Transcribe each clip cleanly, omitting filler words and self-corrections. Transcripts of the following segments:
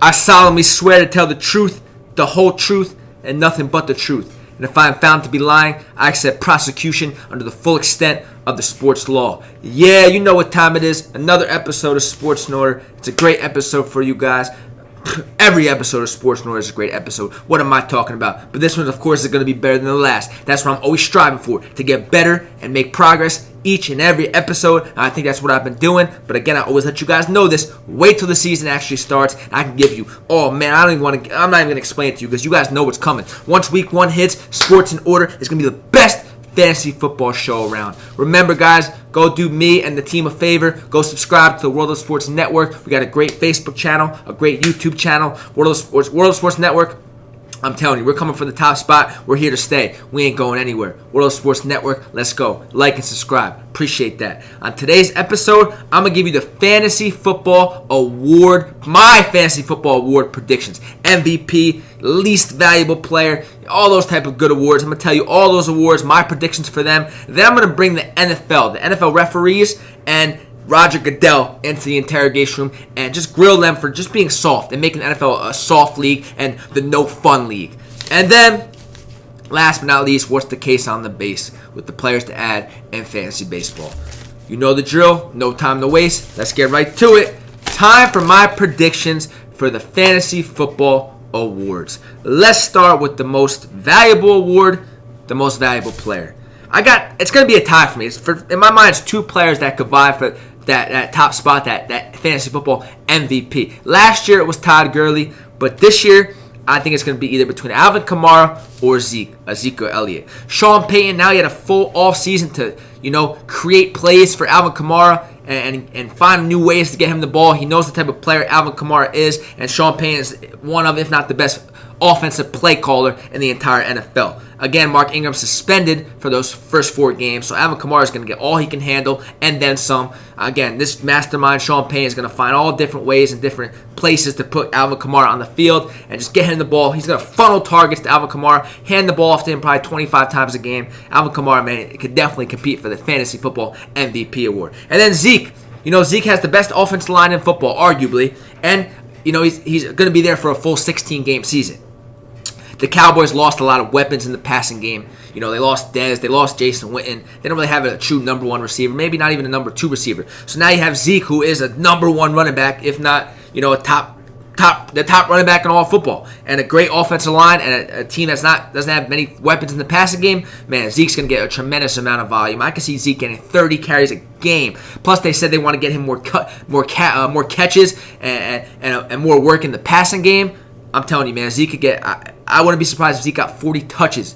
I solemnly swear to tell the truth, the whole truth, and nothing but the truth. And if I am found to be lying, I accept prosecution under the full extent of the sports law. Yeah, you know what time it is. Another episode of Sports in Order. It's a great episode for you guys. Every episode of Sports in Order is a great episode. What am I talking about? But this one, of course, is going to be better than the last. That's what I'm always striving for, to get better and make progress each and every episode. And I think that's what I've been doing. But again, I always let you guys know this. Wait till the season actually starts. And I can give you, I'm not even going to explain it to you because you guys know what's coming. Once week 1 hits, Sports in Order is going to be the best fantasy football show around. Remember, guys, go do me and the team a favor. Go subscribe to the World of Sports Network. We got a great Facebook channel, a great YouTube channel, World of Sports Network. I'm telling you, we're coming for the top spot. We're here to stay. We ain't going anywhere. World of Sports Network, let's go. Like and subscribe. Appreciate that. On today's episode, I'm going to give you the Fantasy Football Award, my Fantasy Football Award predictions. MVP, least valuable player, all those type of good awards. I'm going to tell you all those awards, my predictions for them. Then I'm going to bring the NFL referees, and Roger Goodell into the interrogation room and just grill them for just being soft and making the NFL a soft league and the no fun league. And then, last but not least, what's the case on the base with the players to add in fantasy baseball? You know the drill. No time to waste. Let's get right to it. Time for my predictions for the Fantasy Football Awards. Let's start with the most valuable award, the most valuable player. It's going to be a tie for me. In my mind, it's two players that could vie for that top spot, that fantasy football MVP. Last year, it was Todd Gurley, but this year, I think it's going to be either between Alvin Kamara or Ezekiel Elliott. Sean Payton, now he had a full offseason to, create plays for Alvin Kamara and find new ways to get him the ball. He knows the type of player Alvin Kamara is, and Sean Payton is one of, if not the best, offensive play caller in the entire NFL. Again, Mark Ingram suspended for those first 4 games, so Alvin Kamara is going to get all he can handle and then some. Again, this mastermind, Sean Payton, is going to find all different ways and different places to put Alvin Kamara on the field and just get him the ball. He's going to funnel targets to Alvin Kamara, hand the ball off to him probably 25 times a game. Alvin Kamara, man, could definitely compete for the Fantasy Football MVP award. And then Zeke. Zeke has the best offensive line in football, arguably, and, he's going to be there for a full 16-game season. The Cowboys lost a lot of weapons in the passing game. They lost Dez, they lost Jason Witten. They don't really have a true number 1 receiver, maybe not even a number 2 receiver. So now you have Zeke, who is a number 1 running back, if not, the top running back in all football, and a great offensive line, and a team doesn't have many weapons in the passing game. Man, Zeke's gonna get a tremendous amount of volume. I can see Zeke getting 30 carries a game. Plus, they said they want to get him more catches and more work in the passing game. I'm telling you, man, Zeke could get. I wouldn't be surprised if Zeke got 40 touches,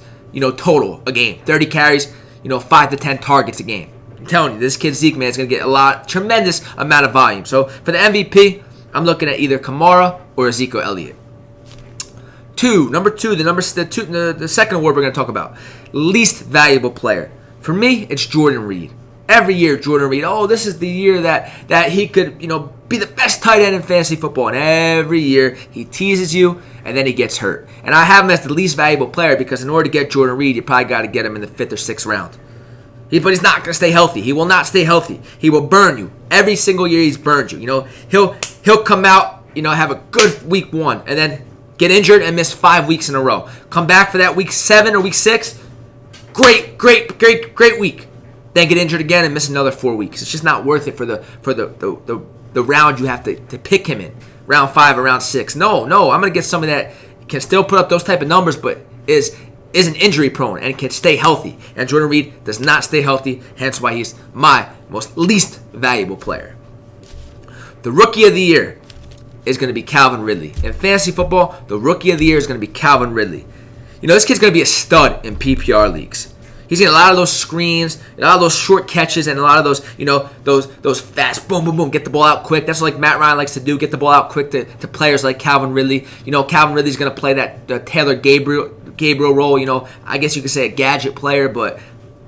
total a game, 30 carries, 5 to 10 targets a game. I'm telling you, this kid Zeke, man, is gonna get tremendous amount of volume. So for the MVP, I'm looking at either Kamara or Ezekiel Elliott. The second award we're going to talk about, least valuable player. For me, it's Jordan Reed. Every year, Jordan Reed, this is the year that he could, be the best tight end in fantasy football. And every year, he teases you, and then he gets hurt. And I have him as the least valuable player because in order to get Jordan Reed, you probably got to get him in the 5th or 6th round. But he's not going to stay healthy. He will not stay healthy. He will burn you. Every single year he's burned you. He'll come out, have a good week 1, and then get injured and miss 5 weeks in a row. Come back for that week 7 or week 6. Great week. Then get injured again and miss another 4 weeks. It's just not worth it for the round you have to pick him in. Round 5 or round 6. No, I'm going to get somebody that can still put up those type of numbers, but isn't injury prone and can stay healthy. And Jordan Reed does not stay healthy, hence why he's my most least valuable player. The Rookie of the Year is going to be Calvin Ridley. In fantasy football, the Rookie of the Year is going to be Calvin Ridley. This kid's going to be a stud in PPR leagues. He's getting a lot of those screens, a lot of those short catches, and a lot of those, those fast boom, boom, boom, get the ball out quick. That's what Matt Ryan likes to do, get the ball out quick to players like Calvin Ridley. Calvin Ridley's going to play that Taylor Gabriel role. I guess you could say a gadget player, but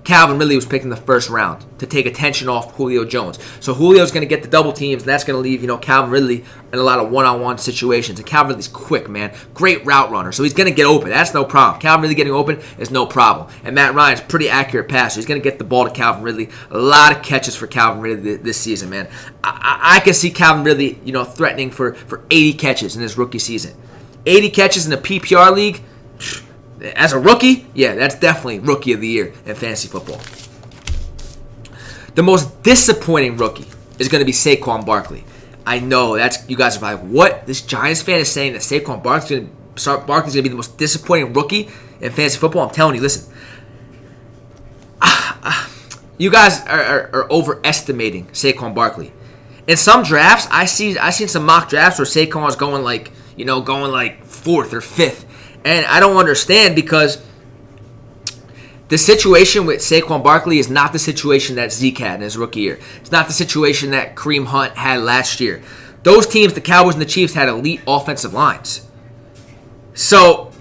Calvin Ridley was picked in the first round to take attention off Julio Jones. So Julio's going to get the double teams, and that's going to leave, Calvin Ridley in a lot of one-on-one situations. And Calvin Ridley's quick, man. Great route runner. So he's going to get open. That's no problem. Calvin Ridley getting open is no problem. And Matt Ryan's pretty accurate passer. He's going to get the ball to Calvin Ridley. A lot of catches for Calvin Ridley this season, man. I can see Calvin Ridley, threatening for 80 catches in his rookie season. 80 catches in a PPR league. As a rookie, yeah, that's definitely Rookie of the Year in fantasy football. The most disappointing rookie is going to be Saquon Barkley. I know you guys are like, what? This Giants fan is saying that Saquon Barkley's going to be the most disappointing rookie in fantasy football. I'm telling you, listen. You guys are overestimating Saquon Barkley. In some drafts, I've seen some mock drafts where Saquon is going like 4th or 5th. And I don't understand because the situation with Saquon Barkley is not the situation that Zeke had in his rookie year. It's not the situation that Kareem Hunt had last year. Those teams, the Cowboys and the Chiefs, had elite offensive lines. So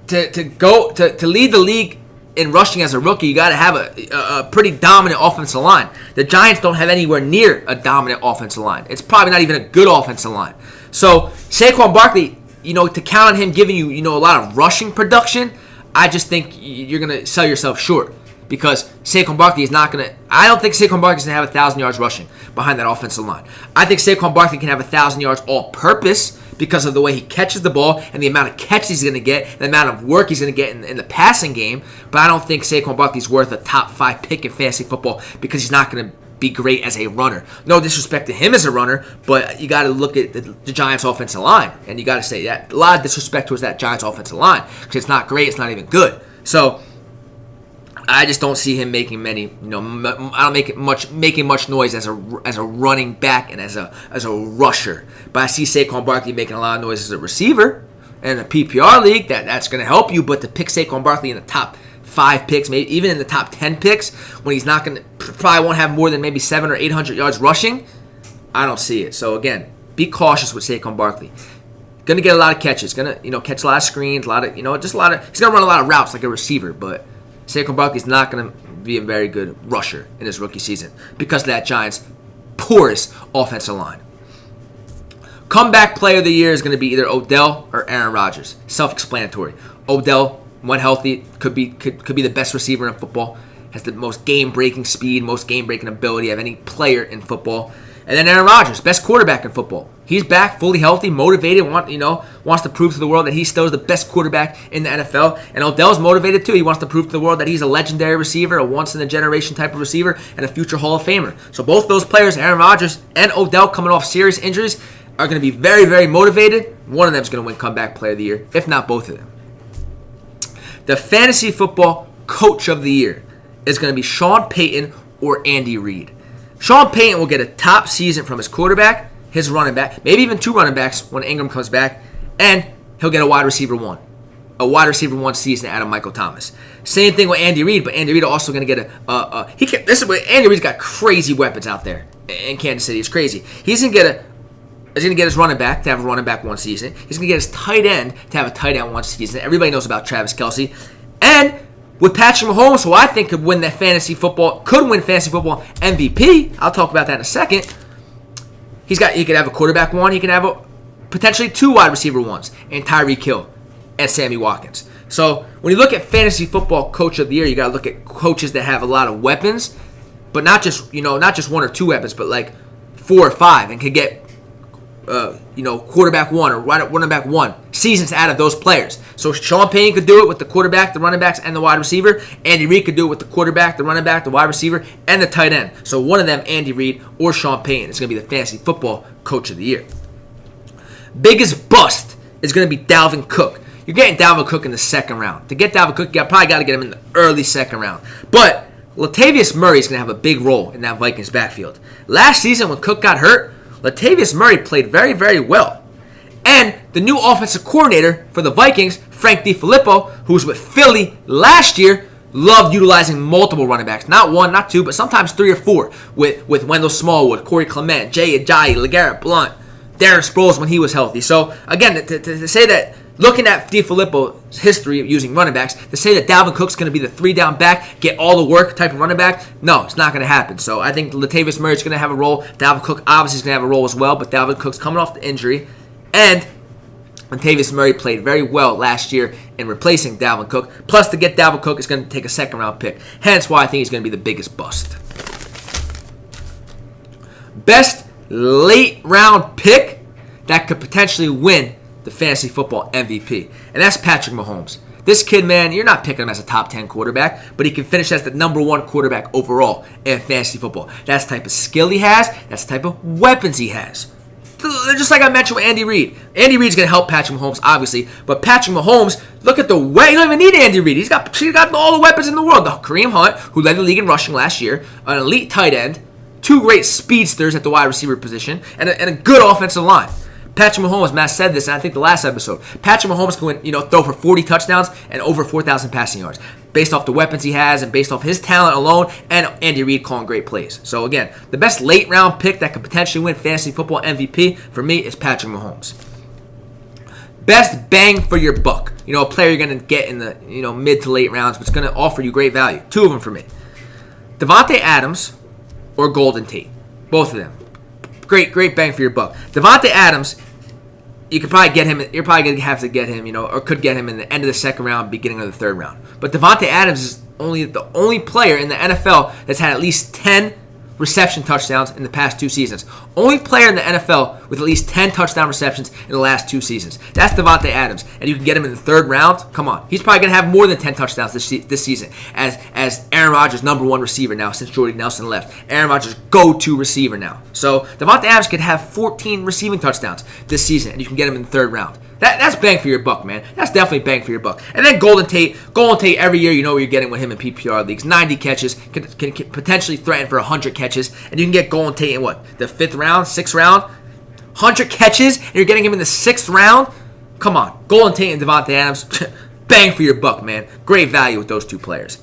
to lead the league in rushing as a rookie, you got to have a pretty dominant offensive line. The Giants don't have anywhere near a dominant offensive line. It's probably not even a good offensive line. So Saquon Barkley, to count on him giving you, a lot of rushing production, I just think you're going to sell yourself short because Saquon Barkley is not going to – I don't think Saquon Barkley is going to have 1,000 yards rushing behind that offensive line. I think Saquon Barkley can have 1,000 yards all-purpose because of the way he catches the ball and the amount of catches he's going to get, the amount of work he's going to get in the passing game, but I don't think Saquon Barkley's worth a top 5 pick in fantasy football because he's not going to be great as a runner. No disrespect to him as a runner, but you got to look at the Giants' offensive line, and you got to say that a lot of disrespect towards that Giants' offensive line because it's not great, it's not even good. So I just don't see him making many. I don't making much noise as a running back and as a rusher. But I see Saquon Barkley making a lot of noise as a receiver and in a PPR league. That's going to help you, but to pick Saquon Barkley in the top 5 picks, maybe even in the top 10 picks, when he's not going to probably won't have more than maybe 700 or 800 yards rushing, I don't see it. So again, be cautious with Saquon Barkley. Going to get a lot of catches. Going to catch a lot of screens, a lot of he's going to run a lot of routes like a receiver, but Saquon Barkley's not going to be a very good rusher in his rookie season because of that Giants' porous offensive line. Comeback player of the year is going to be either Odell or Aaron Rodgers. Self-explanatory. Odell, when healthy, could be the best receiver in football. Has the most game-breaking speed, most game-breaking ability of any player in football. And then Aaron Rodgers, best quarterback in football. He's back, fully healthy, motivated, wants to prove to the world that he still is the best quarterback in the NFL. And Odell's motivated too. He wants to prove to the world that he's a legendary receiver, a once-in-a-generation type of receiver, and a future Hall of Famer. So both those players, Aaron Rodgers and Odell, coming off serious injuries, are going to be very, very motivated. One of them is going to win Comeback Player of the Year, if not both of them. The Fantasy Football Coach of the Year is going to be Sean Payton or Andy Reid. Sean Payton will get a top season from his quarterback, his running back, maybe even 2 running backs when Ingram comes back, and he'll get a wide receiver 1. A wide receiver 1 season out of Michael Thomas. Same thing with Andy Reid, but Andy Reid also going to get Andy Reid's got crazy weapons out there in Kansas City. It's crazy. He's going to get his running back to have a running back 1 season. He's going to get his tight end to have a tight end 1 season. Everybody knows about Travis Kelce. And with Patrick Mahomes, who I think could win fantasy football MVP, I'll talk about that in a second. He could have a quarterback 1. He can have potentially 2 wide receiver 1s, and Tyreek Hill and Sammy Watkins. So when you look at Fantasy Football Coach of the Year, you got to look at coaches that have a lot of weapons, but not just 1 or 2 weapons, but like 4 or 5, and could get quarterback 1 or running back 1 seasons out of those players. So Sean Payton could do it with the quarterback, the running backs, and the wide receiver. Andy Reid could do it with the quarterback, the running back, the wide receiver, and the tight end. So one of them, Andy Reid or Sean Payton, is going to be the Fantasy Football Coach of the Year. Biggest bust is going to be Dalvin Cook. You're getting Dalvin Cook in the 2nd round. To get Dalvin Cook, you probably got to get him in the early 2nd round. But Latavius Murray is going to have a big role in that Vikings backfield. Last season when Cook got hurt, Latavius Murray played very, very well. And the new offensive coordinator for the Vikings, Frank DiFilippo, who was with Philly last year, loved utilizing multiple running backs. Not 1, not 2, but sometimes 3 or 4 with Wendell Smallwood, Corey Clement, Jay Ajayi, LeGarrette Blount, Darren Sproles when he was healthy. So, again, to say that looking at DiFilippo's history of using running backs, to say that Dalvin Cook's going to be the 3-down back, get all the work type of running back, no, it's not going to happen. So I think Latavius Murray's going to have a role. Dalvin Cook obviously is going to have a role as well, but Dalvin Cook's coming off the injury. And Latavius Murray played very well last year in replacing Dalvin Cook. Plus, to get Dalvin Cook is going to take a second-round pick. Hence why I think he's going to be the biggest bust. Best late-round pick that could potentially win the fantasy football MVP. And that's Patrick Mahomes. This kid, man, you're not picking him as a top 10 quarterback, but he can finish as the number 1 quarterback overall in fantasy football. That's the type of skill he has. That's the type of weapons he has. Just like I mentioned with Andy Reid. Andy Reid's going to help Patrick Mahomes, obviously. But Patrick Mahomes, look at the way. You don't even need Andy Reid. He's got all the weapons in the world. Kareem Hunt, who led the league in rushing last year, an elite tight end, 2 great speedsters at the wide receiver position, and a good offensive line. Patrick Mahomes, Matt said this, and I think the last episode. Patrick Mahomes can throw for 40 touchdowns and over 4,000 passing yards, based off the weapons he has and based off his talent alone, and Andy Reid calling great plays. So again, the best late round pick that could potentially win fantasy football MVP for me is Patrick Mahomes. Best bang for your buck. A player you're going to get in the mid to late rounds, but it's going to offer you great value. 2 of them for me: Devontae Adams or Golden Tate. Both of them. Great bang for your buck. Devontae Adams, you could probably get him. You're probably going to have to get him, or could get him in the end of the second round, beginning of the third round. But Devontae Adams is the only player in the NFL that's had at least 10 reception touchdowns in the past 2 seasons. Only player in the NFL with at least 10 touchdown receptions in the last 2 seasons. That's Devontae Adams, and you can get him in the third round. Come on, he's probably going to have more than 10 touchdowns this season as Aaron Rodgers' number 1 receiver now since Jordy Nelson left. Aaron Rodgers' go-to receiver now. So Devontae Adams could have 14 receiving touchdowns this season, and you can get him in the third round. That's bang for your buck, man. That's definitely bang for your buck. And then Golden Tate every year, you know what you're getting with him in PPR leagues. 90 catches, can potentially threaten for 100 catches. And you can get Golden Tate in what? The 5th round, 6th round? 100 catches, and you're getting him in the 6th round? Come on. Golden Tate and Devontae Adams, bang for your buck, man. Great value with those 2 players.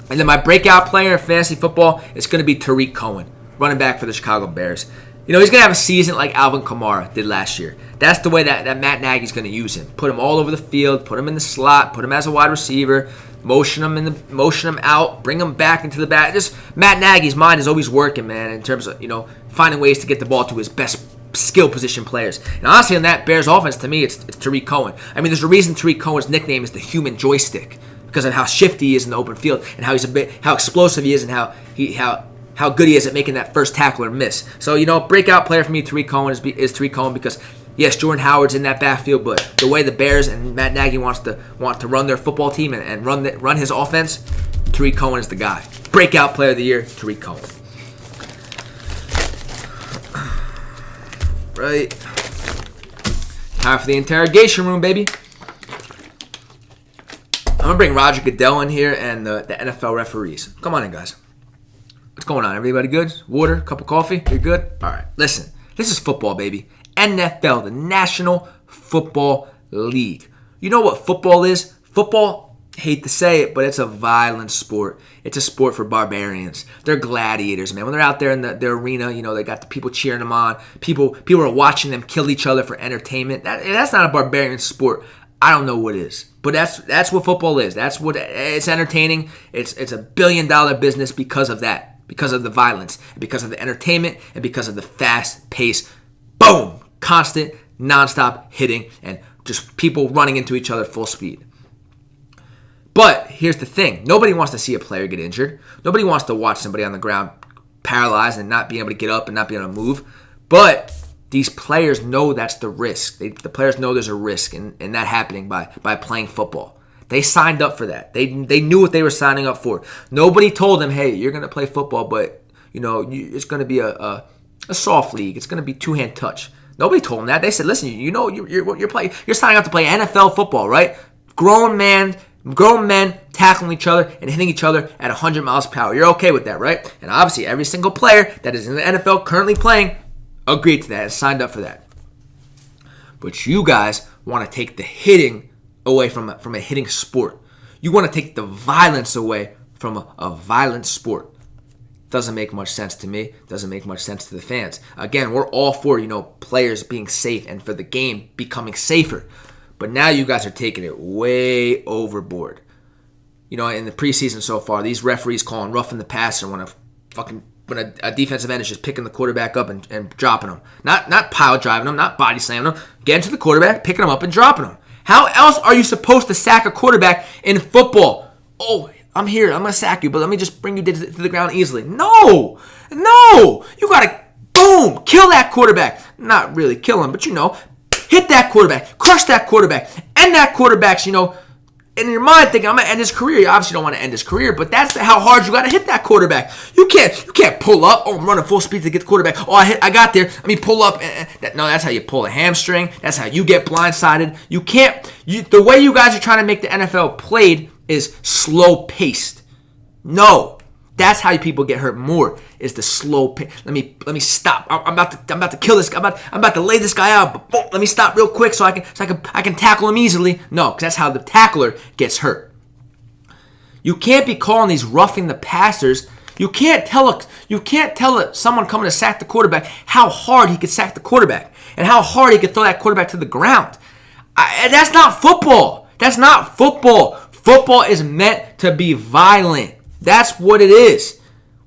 And then my breakout player in fantasy football is going to be Tariq Cohen, running back for the Chicago Bears. He's going to have a season like Alvin Kamara did last year. That's the way that Matt Nagy's going to use him. Put him all over the field, put him in the slot, put him as a wide receiver, motion him out, bring him back into the back. Just Matt Nagy's mind is always working, man, in terms of, finding ways to get the ball to his best skill position players. And honestly, in that Bears offense, to me, it's Tariq Cohen. I mean, there's a reason Tariq Cohen's nickname is the human joystick, because of how shifty he is in the open field and how how explosive he is and how good he is at making that first tackle or miss. So, breakout player for me, Tariq Cohen, is Tariq Cohen, because, yes, Jordan Howard's in that backfield, but the way the Bears and Matt Nagy want to run their football team and run his offense, Tariq Cohen is the guy. Breakout player of the year, Tariq Cohen. Right. Time for the interrogation room, baby. I'm going to bring Roger Goodell in here and the NFL referees. Come on in, guys. What's going on? Everybody good? Water? Cup of coffee? You're good? All right. Listen, this is football, baby. NFL, the National Football League. You know what football is? Football, hate to say it, but it's a violent sport. It's a sport for barbarians. They're gladiators, man. When they're out there in the arena, they got the people cheering them on. People are watching them kill each other for entertainment. That's not a barbarian sport. I don't know what is. But that's what football is. That's what it's entertaining. It's a $1 billion business because of that. Because of the violence, and because of the entertainment, and because of the fast pace, boom, constant, nonstop hitting, and just people running into each other full speed. But here's the thing. Nobody wants to see a player get injured. Nobody wants to watch somebody on the ground paralyzed and not be able to get up and not be able to move. But these players know that's the risk. The players know there's a risk in that happening by playing football. They signed up for that. They knew what they were signing up for. Nobody told them, hey, you're going to play football, but it's going to be a soft league. It's going to be 2-hand touch. Nobody told them that. They said, listen, you're signing up to play NFL football, right? Grown men tackling each other and hitting each other at 100 miles per hour. You're okay with that, right? And obviously, every single player that is in the NFL currently playing agreed to that and signed up for that. But you guys want to take the hitting away from a hitting sport. You want to take the violence away from a violent sport. Doesn't make much sense to me. Doesn't make much sense to the fans. Again, we're all for, players being safe and for the game becoming safer. But now you guys are taking it way overboard. You know, in the preseason so far, these referees calling roughing the passer when a defensive end is just picking the quarterback up and dropping them. Not pile driving them, not body slamming them. Getting to the quarterback, picking them up, and dropping them. How else are you supposed to sack a quarterback in football? Oh, I'm here. I'm going to sack you, but let me just bring you to the ground easily. No. You got to, boom, kill that quarterback. Not really kill him, but hit that quarterback, crush that quarterback, end that quarterback's, in your mind thinking, I'm going to end his career. You obviously don't want to end his career, but that's how hard you got to hit that quarterback. You can't pull up. Oh, I'm running full speed to get the quarterback. Oh, I got there. Let me pull up. No, that's how you pull a hamstring. That's how you get blindsided. You can't. The way you guys are trying to make the NFL played is slow paced. No. That's how people get hurt more, is the slow pace. Let me stop. I'm about to kill this guy. I'm about to lay this guy out. But boom, let me stop real quick so I can tackle him easily. No, because that's how the tackler gets hurt. You can't be calling these roughing the passers. You can't tell someone coming to sack the quarterback how hard he could sack the quarterback and how hard he could throw that quarterback to the ground. That's not football. That's not football. Football is meant to be violent. That's what it is.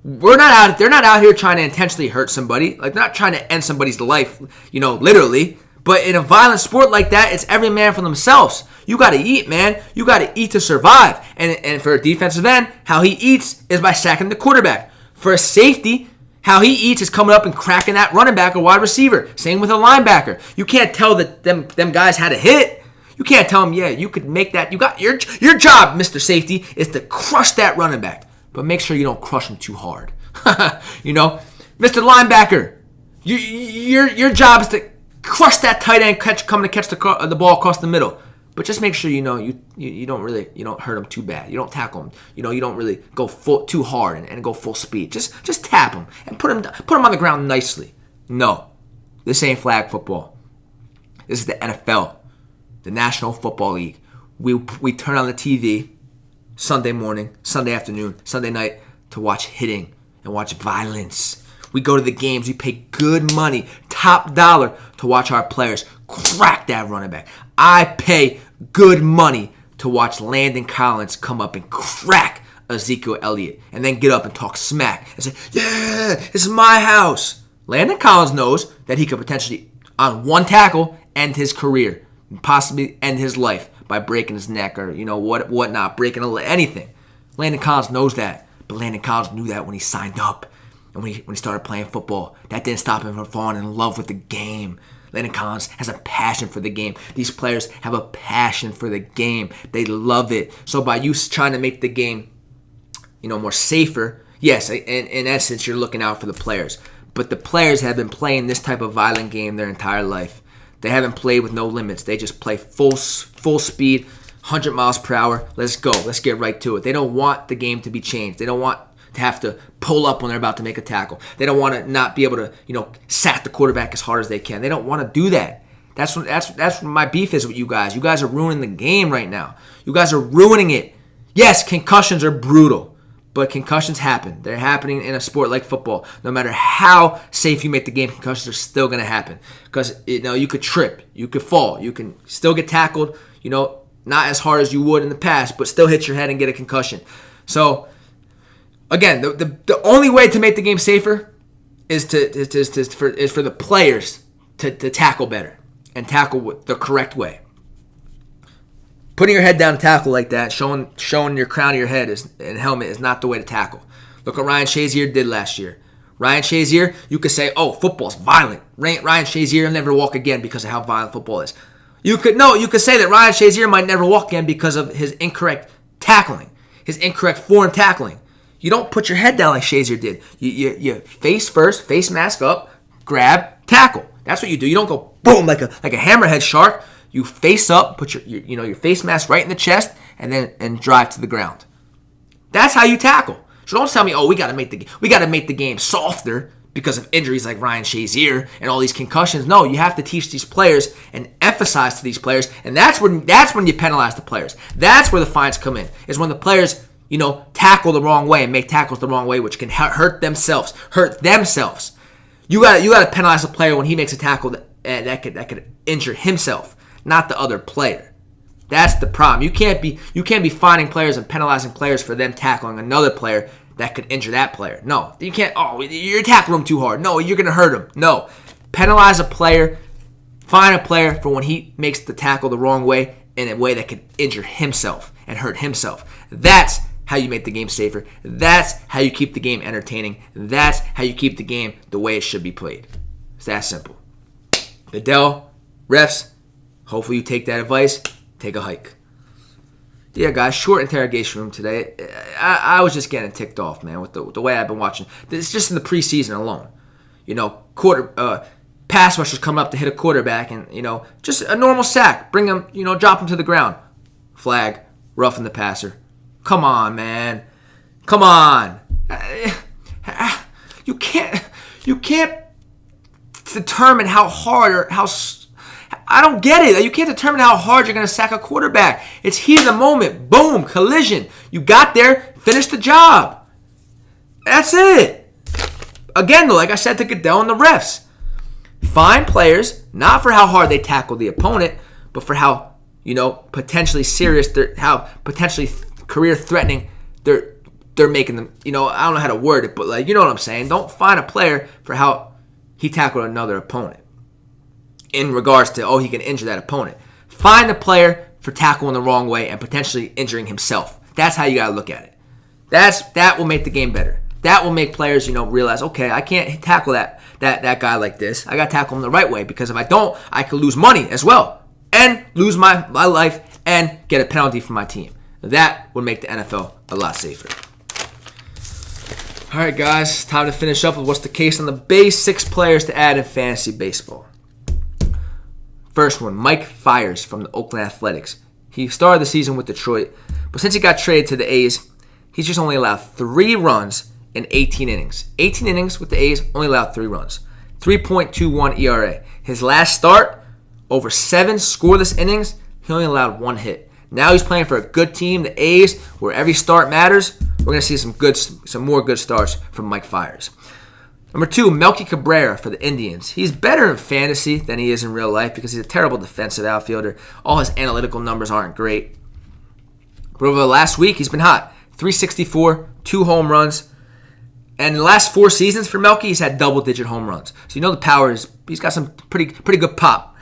They're not out here trying to intentionally hurt somebody. Like, they're not trying to end somebody's life, literally. But in a violent sport like that, it's every man for themselves. You got to eat, man. You got to eat to survive. And for a defensive end, how he eats is by sacking the quarterback. For a safety, how he eats is coming up and cracking that running back or wide receiver. Same with a linebacker. You can't tell that them guys had a hit. You can't tell them, yeah, you could make that. You got your job, Mr. Safety, is to crush that running back. But make sure you don't crush him too hard. Mr. Linebacker, your job is to crush that tight end coming to catch the ball across the middle. But just make sure you don't hurt him too bad. You don't tackle him. You don't really go too hard and go full speed. Just tap him and put him on the ground nicely. No, this ain't flag football. This is the NFL, the National Football League. We turn on the TV Sunday morning, Sunday afternoon, Sunday night to watch hitting and watch violence. We go to the games. We pay good money, top dollar, to watch our players crack that running back. I pay good money to watch Landon Collins come up and crack Ezekiel Elliott and then get up and talk smack and say, yeah, this is my house. Landon Collins knows that he could potentially, on one tackle, end his career and possibly end his life by breaking his neck or, whatnot, breaking anything. Landon Collins knows that. But Landon Collins knew that when he signed up and when he started playing football. That didn't stop him from falling in love with the game. Landon Collins has a passion for the game. These players have a passion for the game. They love it. So by you trying to make the game, more safer, yes, in essence, you're looking out for the players. But the players have been playing this type of violent game their entire life. They haven't played with no limits. They just play full speed, 100 miles per hour. Let's go. Let's get right to it. They don't want the game to be changed. They don't want to have to pull up when they're about to make a tackle. They don't want to not be able to, sack the quarterback as hard as they can. They don't want to do that. That's what my beef is with you guys. You guys are ruining the game right now. You guys are ruining it. Yes, concussions are brutal. But concussions happen. They're happening in a sport like football. No matter how safe you make the game, concussions are still going to happen. Because you could trip, you could fall, you can still get tackled, not as hard as you would in the past, but still hit your head and get a concussion. So, again, the only way to make the game safer is for the players to tackle better and tackle the correct way. Putting your head down to tackle like that, showing your crown of your head and helmet is not the way to tackle. Look what Ryan Shazier did last year. Ryan Shazier, you could say, oh, football's violent. Ryan Shazier will never walk again because of how violent football is. You could say that Ryan Shazier might never walk again because of his incorrect tackling, his incorrect form tackling. You don't put your head down like Shazier did. You face first, face mask up, grab, tackle. That's what you do. You don't go boom like a hammerhead shark. You face up, put your face mask right in the chest, and drive to the ground. That's how you tackle. So don't tell me, oh, we got to make the game softer because of injuries like Ryan Shazier and all these concussions. No, you have to teach these players and emphasize to these players, and that's when you penalize the players. That's where the fines come in. Is when the players tackle the wrong way and make tackles the wrong way, which can hurt themselves. You got to penalize a player when he makes a tackle that could injure himself. not the other player. That's the problem. You can't be fining players and penalizing players for them tackling another player that could injure that player. No, you can't. Oh, you're tackling him too hard. No, you're gonna hurt him. No, penalize a player, fine a player for when he makes the tackle the wrong way in a way that could injure himself and hurt himself. That's how you make the game safer. That's how you keep the game entertaining. That's how you keep the game the way it should be played. It's that simple. Goodell, refs, hopefully you take that advice. Take a hike. Yeah, guys, short interrogation room today. I was just getting ticked off, man, with the way I've been watching. It's just in the preseason alone. Pass rushers coming up to hit a quarterback and, just a normal sack. Bring him, drop him to the ground. Flag, roughing the passer. Come on, man. Come on. You can't determine how hard or how... I don't get it. You can't determine how hard you're going to sack a quarterback. It's heat of the moment. Boom, collision. You got there, finish the job. That's it. Again, though, like I said to Goodell and the refs, fine players, not for how hard they tackle the opponent, but for how, potentially serious, how potentially career-threatening they're making them. I don't know how to word it, but you know what I'm saying. Don't fine a player for how he tackled another opponent. In regards to, he can injure that opponent. Find the player for tackling the wrong way and potentially injuring himself. That's how you got to look at it. That will make the game better. That will make players, realize, okay, I can't tackle that guy like this. I got to tackle him the right way, because if I don't, I could lose money as well and lose my life and get a penalty for my team. That would make the NFL a lot safer. All right, guys, time to finish up with what's the case on the base 6 players to add in fantasy baseball. First one, Mike Fiers from the Oakland Athletics. He started the season with Detroit, but since he got traded to the A's, he's just only allowed 3 runs in 18 innings. 18 innings with the A's, only allowed 3 runs. 3.21 ERA. His last start, over 7 scoreless innings, he only allowed 1 hit. Now he's playing for a good team, the A's, where every start matters. We're going to see some more good starts from Mike Fiers. Number 2, Melky Cabrera for the Indians. He's better in fantasy than he is in real life because he's a terrible defensive outfielder. All his analytical numbers aren't great. But over the last week, he's been hot. 364, 2 home runs. And in the last 4 seasons for Melky, he's had double-digit home runs. So the power is, he's got some pretty good pop.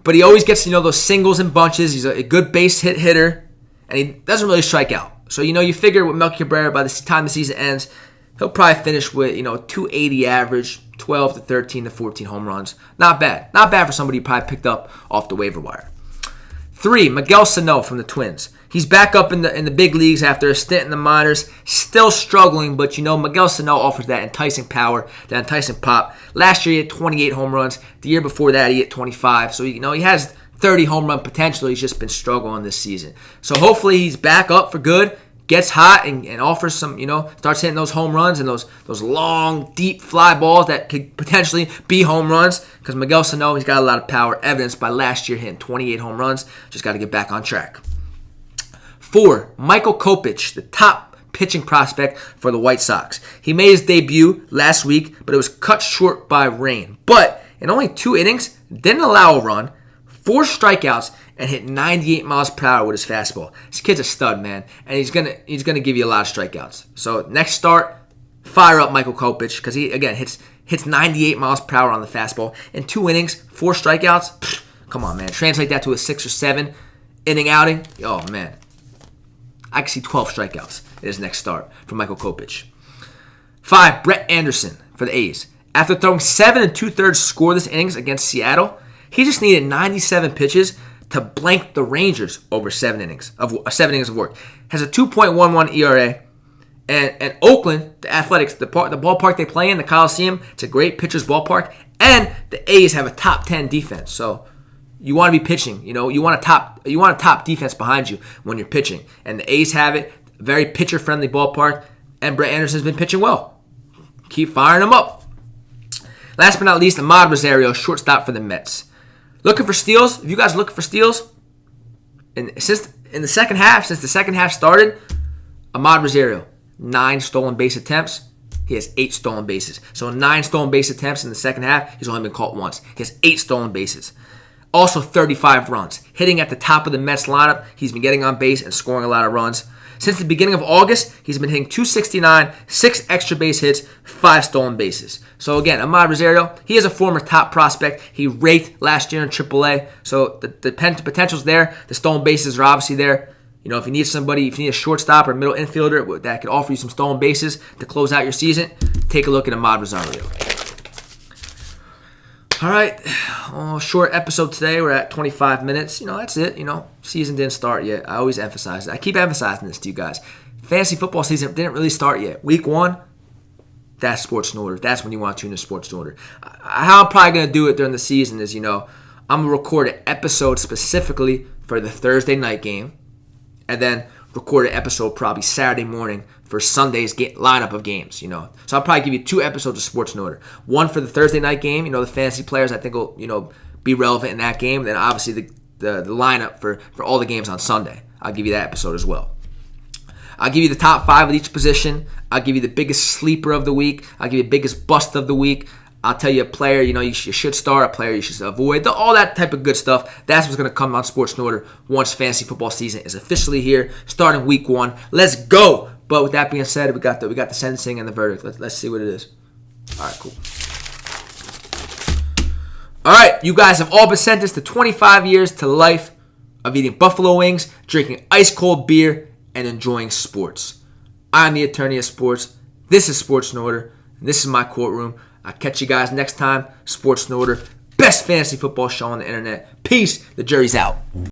But he always gets, those singles and bunches. He's a good base hit hitter. And he doesn't really strike out. So, you figure with Melky Cabrera, by the time the season ends, he'll probably finish with, 280 average, 12 to 13 to 14 home runs. Not bad. Not bad for somebody you probably picked up off the waiver wire. 3, Miguel Sano from the Twins. He's back up in the big leagues after a stint in the minors. Still struggling, but Miguel Sano offers that enticing power, that enticing pop. Last year he had 28 home runs. The year before that he hit 25. So, he has 30 home run potential. He's just been struggling this season. So hopefully he's back up for good. Gets hot and offers some, starts hitting those home runs and those long, deep fly balls that could potentially be home runs. Because Miguel Sano, he's got a lot of power, evidenced by last year hitting 28 home runs. Just got to get back on track. 4, Michael Kopech, the top pitching prospect for the White Sox. He made his debut last week, but it was cut short by rain. But in only 2 innings, didn't allow a run, 4 strikeouts, and hit 98 miles per hour with his fastball. This kid's a stud, man, and he's gonna give you a lot of strikeouts. So next start, fire up Michael Kopech, because he again hits 98 miles per hour on the fastball. In 2 innings, 4 strikeouts. Pfft, come on, man. Translate that to a 6 or 7 inning outing. Oh man, I can see 12 strikeouts in his next start from Michael Kopech. 5, Brett Anderson for the A's. After throwing 7 2/3 scoreless innings against Seattle, he just needed 97 pitches to blank the Rangers over 7 innings of work. Has a 2.11 ERA. And Oakland, the Athletics, the ballpark they play in, the Coliseum, it's a great pitcher's ballpark. And the A's have a top 10 defense. So you want to be pitching. You want a top defense behind you when you're pitching. And the A's have it. Very pitcher-friendly ballpark. And Brett Anderson's been pitching well. Keep firing him up. Last but not least, Ahmad Rosario, shortstop for the Mets. Looking for steals? If you guys are looking for steals, since the second half started, Ahmad Rosario, 9 stolen base attempts. He has 8 stolen bases. So 9 stolen base attempts in the second half, he's only been caught once. He has 8 stolen bases. Also 35 runs. Hitting at the top of the Mets lineup, he's been getting on base and scoring a lot of runs. Since the beginning of August, he's been hitting .269, 6 extra base hits, 5 stolen bases. So again, Ahmad Rosario, he is a former top prospect. He raked last year in AAA. So the potential's there. The stolen bases are obviously there. You know, if you need somebody, if you need a shortstop or middle infielder that could offer you some stolen bases to close out your season, take a look at Ahmad Rosario. All right, short episode today. We're at 25 minutes. You know, that's it. You know, season didn't start yet. I always emphasize it. I keep emphasizing this to you guys. Fantasy football season didn't really start yet. Week 1, that's Sports in Order. That's when you want to tune in Sports in Order. How I'm probably going to do it during the season is, you know, I'm going to record an episode specifically for the Thursday night game, and then record an episode probably Saturday morning for Sunday's lineup of games, you know. So I'll probably give you 2 episodes of Sports in Order. One for the Thursday night game, you know, the fantasy players I think will, you know, be relevant in that game. Then obviously the lineup for all the games on Sunday. I'll give you that episode as well. I'll give you the top 5 at each position. I'll give you the biggest sleeper of the week. I'll give you the biggest bust of the week. I'll tell you a player, you know, you should start, a player you should avoid, all that type of good stuff. That's what's going to come on Sports in Order once fantasy football season is officially here, starting week 1. Let's go! But with that being said, we got the sentencing and the verdict. Let's see what it is. All right, cool. All right, you guys have all been sentenced to 25 years to life of eating buffalo wings, drinking ice-cold beer, and enjoying sports. I'm the attorney of sports. This is Sports in Order, and this is my courtroom. I'll catch you guys next time. Sports in Order, best fantasy football show on the internet. Peace. The jury's out.